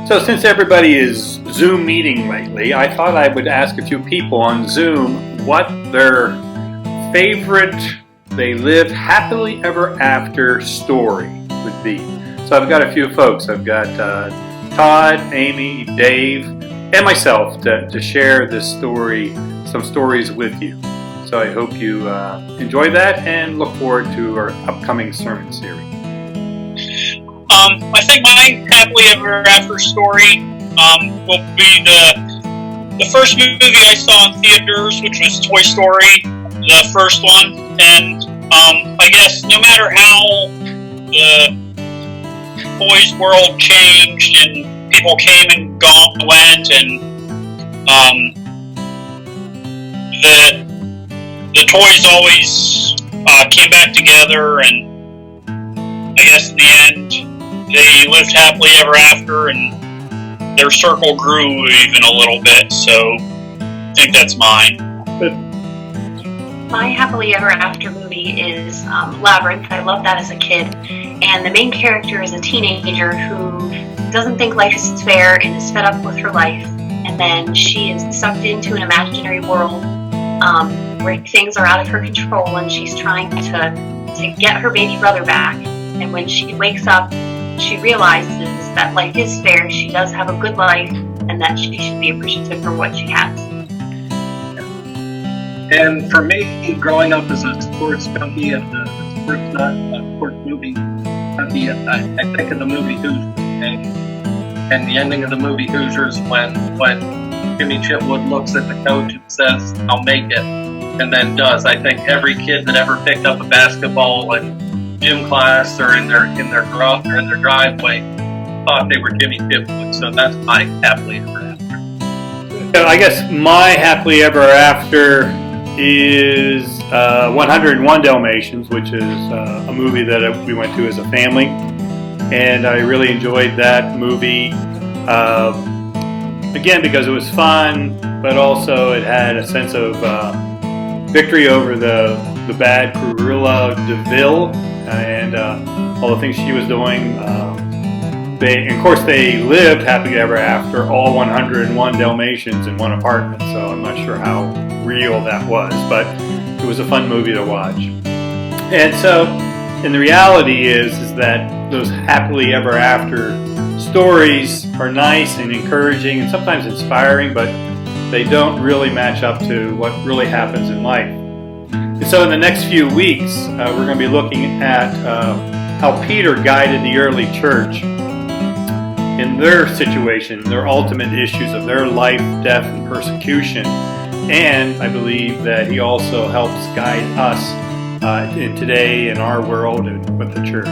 So since everybody is Zoom meeting lately, I thought I would ask a few people on Zoom what their favorite they lived happily ever after story would be. So I've got a few folks. I've got Todd, Amy, Dave, and myself to share this story, some stories with you. So I hope you enjoy that and look forward to our upcoming sermon series. I think my happily ever after story will be the first movie I saw in theaters, which was Toy Story, the first one. And I guess no matter how the toys world changed and people came and went, and the toys always came back together, and I guess in the end they lived happily ever after, and their circle grew even a little bit, so I think that's mine. My happily ever after movie is Labyrinth. I loved that as a kid, and the main character is a teenager who doesn't think life is fair and is fed up with her life, and then she is sucked into an imaginary world where things are out of her control, and she's trying to get her baby brother back. And when she wakes up, she realizes that life is fair, she does have a good life, and that she should be appreciative for what she has. And for me, growing up as a sports junkie and a sports nut, sports movie, I think of the movie Hoosiers, and the ending of the movie Hoosiers when Jimmy Chitwood looks at the coach and says, "I'll make it," and then does. I think every kid that ever picked up a basketball in gym class or in their garage or in their driveway thought they were Jimmy Chitwood. So that's my happily ever after. I guess my happily ever after is 101 Dalmatians, which is a movie that we went to as a family, and I really enjoyed that movie. Again, because it was fun, but also it had a sense of victory over the bad Cruella DeVille and all the things she was doing. Of course, they lived happily ever after, all 101 Dalmatians in one apartment, so I'm not sure how real that was, but it was a fun movie to watch. And so, and the reality is that those happily ever after stories are nice and encouraging and sometimes inspiring, but they don't really match up to what really happens in life. And so in the next few weeks, we're going to be looking at how Peter guided the early church in their situation, their ultimate issues of their life, death, and persecution. And I believe that he also helps guide us in today in our world and with the church.